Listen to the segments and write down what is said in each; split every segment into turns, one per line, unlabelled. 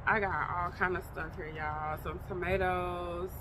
I got all kind of stuff here, y'all. Some tomatoes.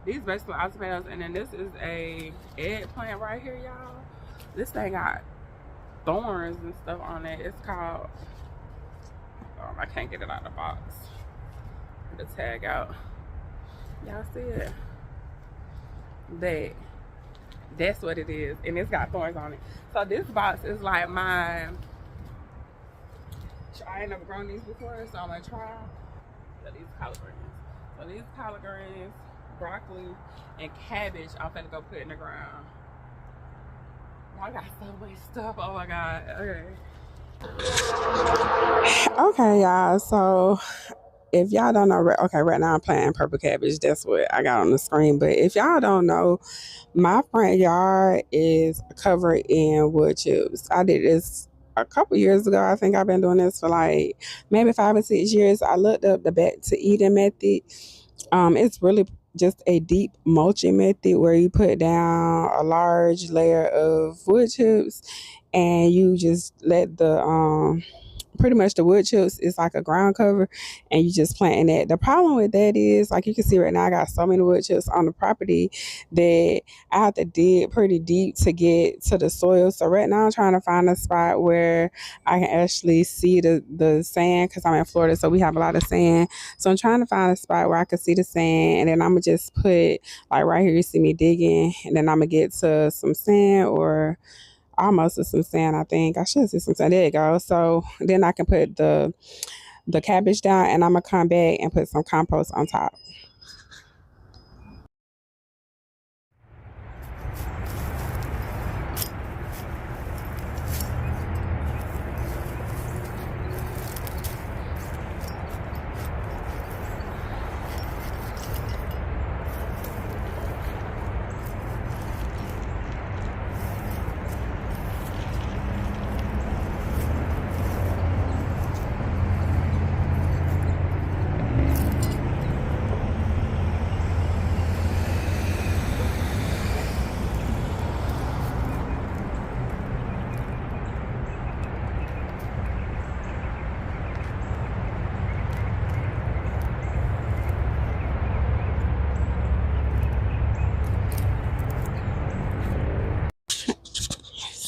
These basically are tomatoes, and then this is a eggplant right here, y'all. This thing got thorns and stuff on it. It's called, I can't get it out of the box. Put the tag out. Y'all see it? That's what it is, and it's got thorns on it. So this box is like my, I ain't never grown these before, so I'm gonna try. So these collard greens. So these collard greens, broccoli, and cabbage I'm finna go put in the ground. I got so much stuff. Oh my god. Okay, y'all. So if y'all don't know, okay, right now I'm planting purple cabbage. That's what I got on the screen. But if y'all don't know, my front yard is covered in wood chips. I did this a couple years ago. I think I've been doing this for like maybe 5 or 6 years. I looked up the back to eating method. It's really just a deep mulching method where you put down a large layer of wood chips and you just let the pretty much the wood chips is like a ground cover and you just planting that. The problem with that is, like you can see right now, I got so many wood chips on the property that I have to dig pretty deep to get to the soil. So right now I'm trying to find a spot where I can actually see the sand, because I'm in Florida, so we have a lot of sand. So I'm trying to find a spot where I can see the sand, and then I'm gonna just put, like right here you see me digging, and then I'm gonna get to some sand, or almost to some sand. I think I should see some sand. There you go. So then I can put the cabbage down, and I'm gonna come back and put some compost on top.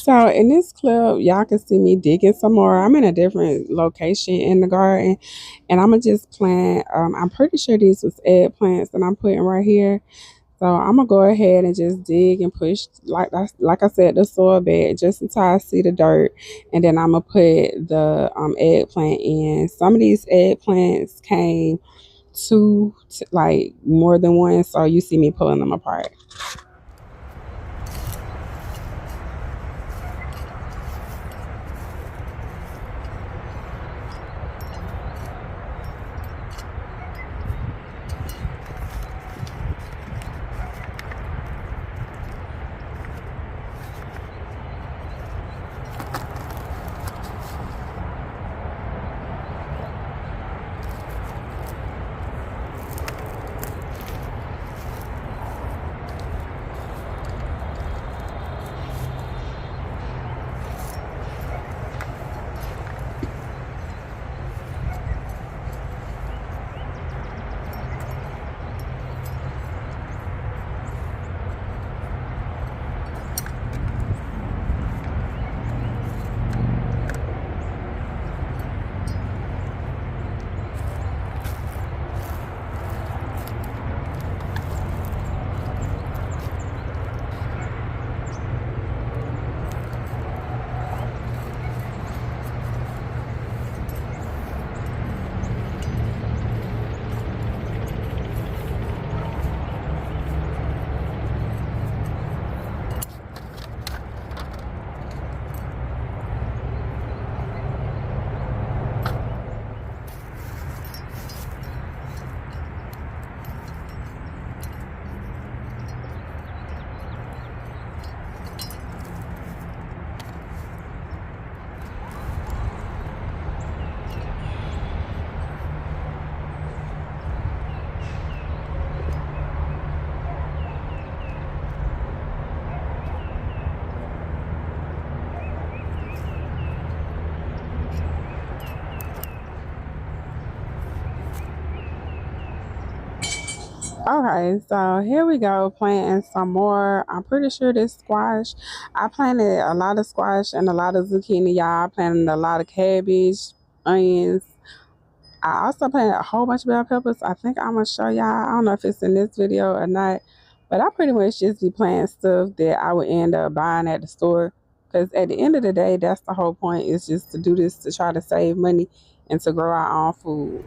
So in this clip, y'all can see me digging some more. I'm in a different location in the garden, and I'm gonna just plant. I'm pretty sure these was eggplants that I'm putting right here. So I'm gonna go ahead and just dig and push, like I said, the soil bed just until I see the dirt, and then I'm gonna put the eggplant in. Some of these eggplants came like more than one, so you see me pulling them apart. Okay, so here we go, planting some more. I'm pretty sure this squash. I planted a lot of squash and a lot of zucchini, y'all. I planted a lot of cabbage, onions. I also planted a whole bunch of bell peppers. I think I'm gonna show y'all. I don't know if it's in this video or not, but I pretty much just be planting stuff that I would end up buying at the store. Because at the end of the day, that's the whole point. Is just to do this to try to save money and to grow our own food.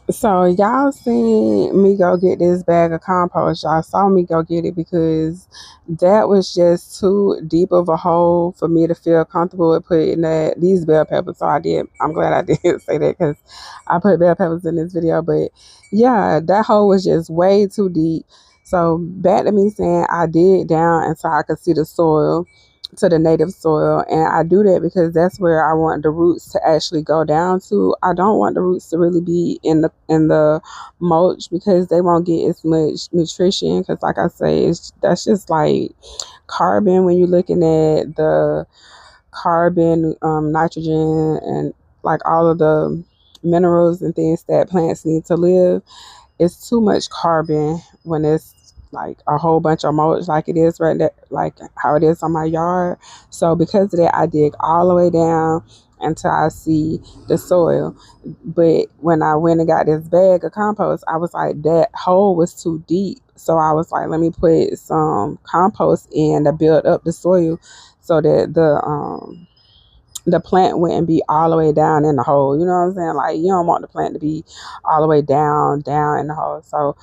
So y'all seen me go get this bag of compost. Y'all saw me go get it because that was just too deep of a hole for me to feel comfortable with putting these bell peppers. So I did. I'm glad I did say that because I put bell peppers in this video. But yeah, that hole was just way too deep. So back to me saying I dig down until I could see the soil, to the native soil, and I do that because that's where I want the roots to actually go down to. I don't want the roots to really be in the mulch because they won't get as much nutrition, because like I say, that's just like carbon. When you're looking at the carbon, nitrogen, and like all of the minerals and things that plants need to live, it's too much carbon when it's like a whole bunch of mulch like it is right there, like how it is on my yard. So because of that, I dig all the way down until I see the soil. But when I went and got this bag of compost, I was like, that hole was too deep. So I was like, let me put some compost in to build up the soil so that the plant wouldn't be all the way down in the hole. You know what I'm saying? Like, you don't want the plant to be all the way down in the hole. So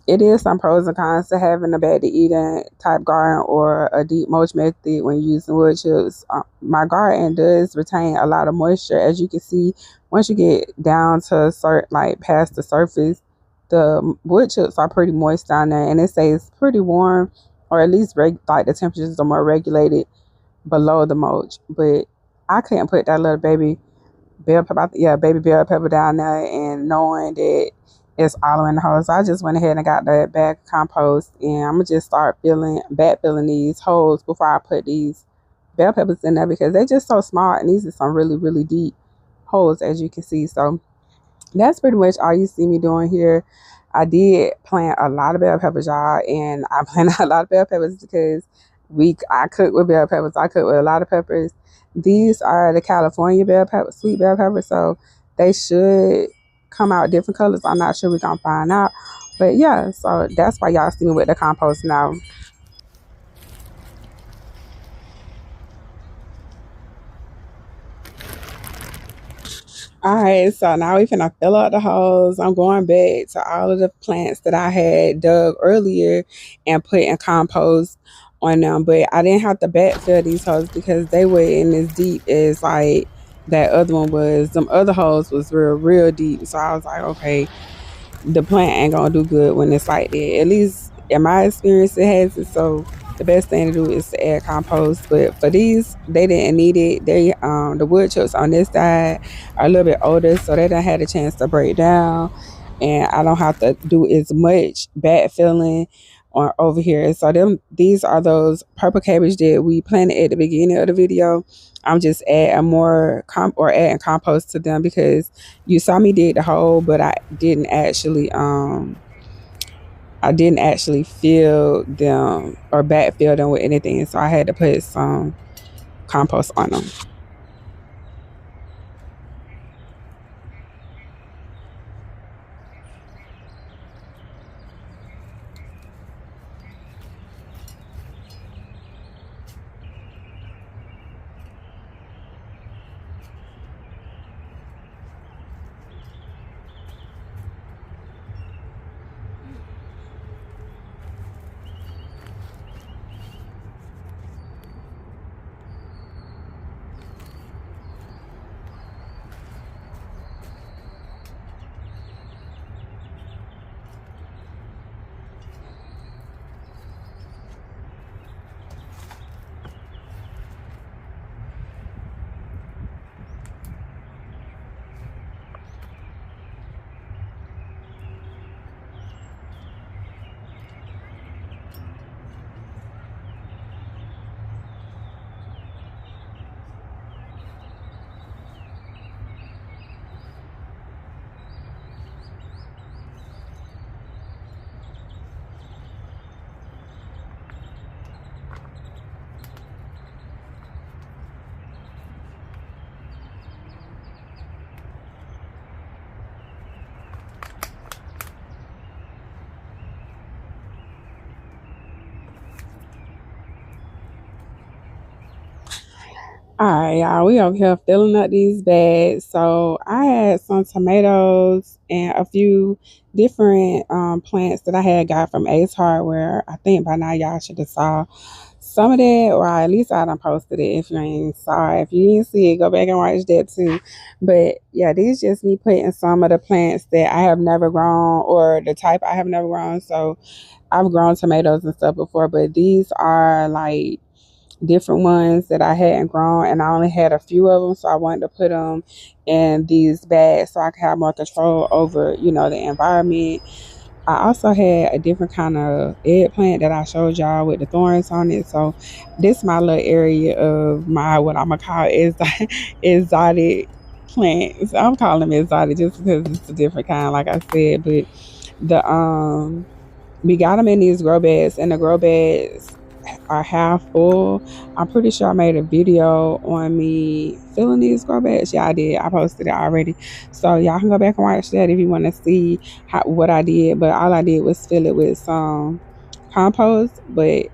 it is some pros and cons to having a bag to eating type garden or a deep mulch method when using wood chips. My garden does retain a lot of moisture. As you can see, once you get down to like past the surface, the wood chips are pretty moist down there, and it stays pretty warm, or at least like the temperatures are more regulated below the mulch. But I couldn't put that little baby bell pepper, yeah, baby bell pepper down there, and knowing that it's all in the hole. So I just went ahead and got that bag of compost, and I'm gonna just start back filling these holes before I put these bell peppers in there because they're just so small, and these are some really, really deep holes, as you can see. So that's pretty much all you see me doing here. I did plant a lot of bell peppers, y'all, and I planted a lot of bell peppers because I cook with bell peppers. I cook with a lot of peppers. These are the California bell pepper, sweet bell peppers, so they should come out different colors. I'm not sure, we're gonna find out. But yeah, so that's why y'all see me with the compost now. All right, so now we finna fill out the holes. I'm going back to all of the plants that I had dug earlier and put in compost on them. But I didn't have to backfill these holes because they were in as deep as like that other one was. Them other holes was real deep. So I was like, okay, the plant ain't gonna do good when it's like that. At least in my experience, it has it. So the best thing to do is to add compost. But for these, they didn't need it. They the wood chips on this side are a little bit older, so they done had a chance to break down, and I don't have to do as much bad filling on over here. So these are those purple cabbage that we planted at the beginning of the video. I'm just adding more adding compost to them because you saw me dig the hole, but I didn't actually fill them or backfill them with anything. So I had to put some compost on them. All right, y'all. We over here filling up these bags. So I had some tomatoes and a few different plants that I had got from Ace Hardware. I think by now y'all should have saw some of that, or at least I done posted it. If you ain't saw it, if you didn't see it, go back and watch that too. But yeah, these just me putting some of the plants that I have never grown or the type I have never grown. So I've grown tomatoes and stuff before, but these are like different ones that I hadn't grown, and I only had a few of them, so I wanted to put them in these bags so I could have more control over, the environment. I also had a different kind of eggplant that I showed y'all with the thorns on it. So this is my little area of my what I'm gonna call exotic plants. I'm calling them exotic just because it's a different kind, like I said. But the we got them in these grow bags, and the grow bags are half full. I'm pretty sure I made a video on me filling these grow bags. Yeah, I did. I posted it already. So y'all can go back and watch that if you want to see what I did. But all I did was fill it with some compost. But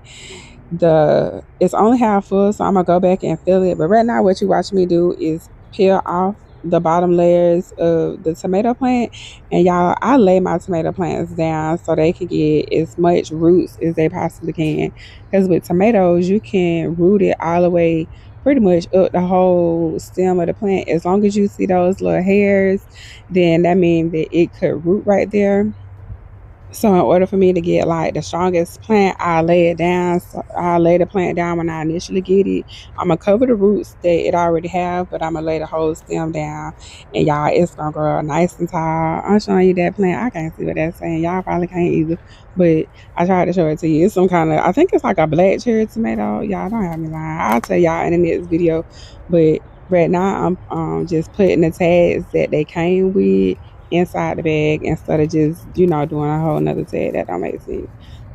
it's only half full, so I'm gonna go back and fill it. But right now, what you watch me do is peel off the bottom layers of the tomato plant, and y'all, I lay my tomato plants down so they can get as much roots as they possibly can, because with tomatoes you can root it all the way pretty much up the whole stem of the plant. As long as you see those little hairs, then that means that it could root right there. So in order for me to get like the strongest plant, I lay it down. So I lay the plant down when I initially get it. I'm gonna cover the roots that it already have, but I'm gonna lay the whole stem down, and y'all, it's gonna grow nice and tall. I'm showing you that plant. I can't see what that's saying. Y'all probably can't either, but I tried to show it to you. It's some kind of, I think it's like a black cherry tomato. Y'all don't have me lying. I'll tell y'all in the next video, but right now I'm just putting the tags that they came with inside the bag instead of just doing a whole nother tag. That don't make sense.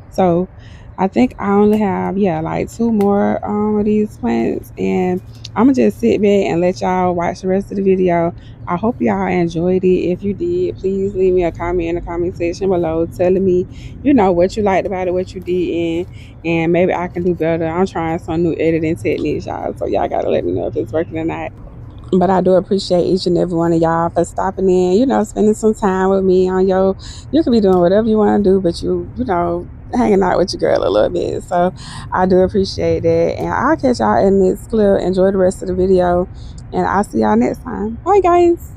So I think I only have like two more of these plants, and I'm gonna just sit back and let y'all watch the rest of the video. I hope y'all enjoyed it. If you did, please leave me a comment in the comment section below telling me what you liked about it, what you didn't, and maybe I can do better. I'm trying some new editing techniques, y'all, so y'all gotta let me know if it's working or not. But I do appreciate each and every one of y'all for stopping in, you know, spending some time with me on your, you can be doing whatever you want to do, but you know, hanging out with your girl a little bit. So I do appreciate that. And I'll catch y'all in this clip. Enjoy the rest of the video. And I'll see y'all next time. Bye, guys.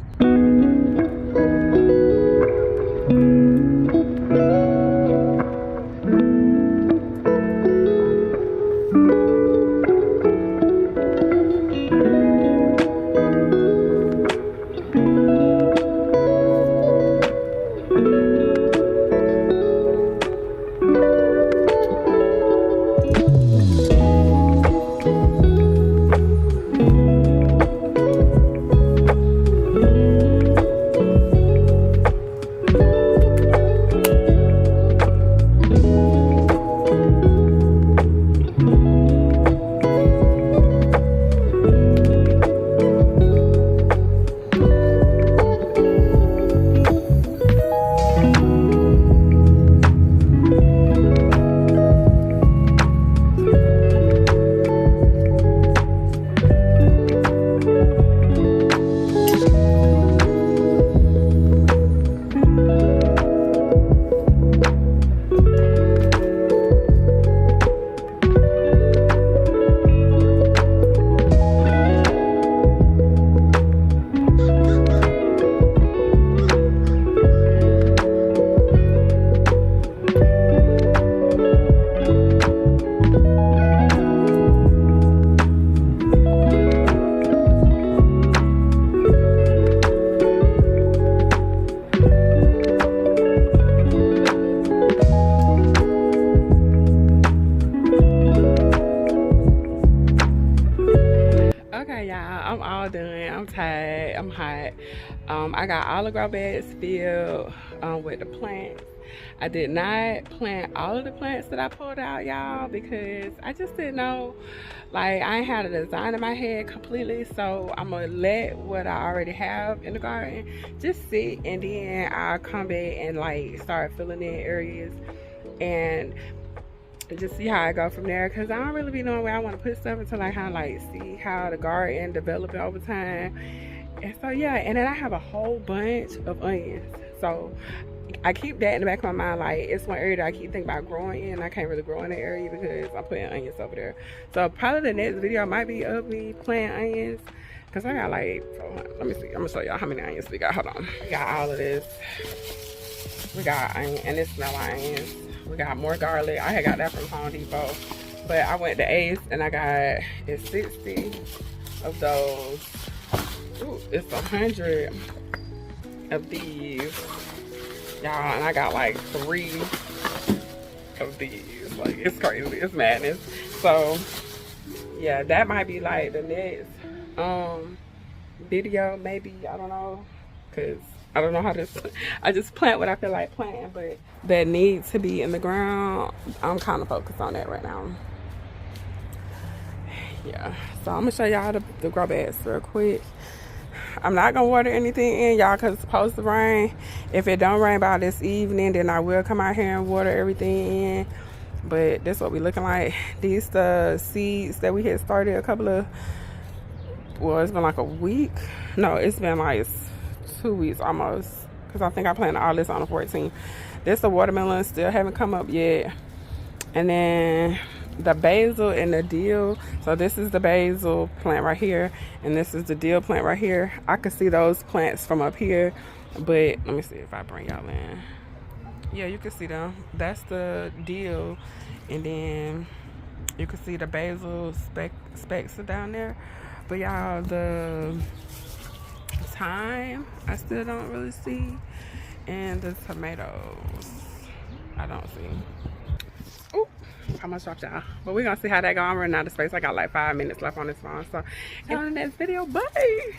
Okay, y'all, I'm all done. I'm tired. I'm hot. I got all the grow bags filled with the plants. I did not plant all of the plants that I pulled out, y'all, because I just didn't know. Like, I ain't had a design in my head completely, so I'm gonna let what I already have in the garden just sit, and then I'll come back and like start filling in areas and just see how I go from there, because I don't really be knowing where I want to put stuff until I kind of like see how the garden developing over time. And so yeah, and then I have a whole bunch of onions, so I keep that in the back of my mind. Like, it's one area that I keep thinking about growing in. I can't really grow in that area because I'm putting onions over there. So probably the next video might be of me planting onions, because I got like, let me see, I'm gonna show y'all how many onions we got. Hold on. We got all of this. We got onion, and it's smell onions. We got more garlic. I had got that from Home Depot, but I went to Ace and I got, it's 60 of those. Ooh, it's 100 of these, y'all, and I got like 3 of these. Like, it's crazy, it's madness. So yeah, that might be like the next video, maybe. I don't know, because I don't know how to, I just plant what I feel like planting, but that needs to be in the ground, I'm kind of focused on that right now. Yeah, so I'm gonna show y'all the grow bags real quick. I'm not gonna water anything in, y'all, because it's supposed to rain. If it don't rain by this evening, then I will come out here and water everything in. But that's what we looking like. These the seeds that we had started a couple of, well, it's been like a week. No, it's been like 2 weeks almost, because I think I planted all this on the 14th. This the watermelon, still haven't come up yet. And then the basil and the dill. So this is the basil plant right here, and this is the dill plant right here. I can see those plants from up here, but let me see if I bring y'all in. Yeah, you can see them. That's the dill, and then you can see the basil specks are down there. But y'all, the thyme I still don't really see, and the tomatoes I don't see. Ooh, how much dropped, y'all? But we're gonna see how that go. I'm running out of space. I got like 5 minutes left on this phone, so see you on the next video. Bye.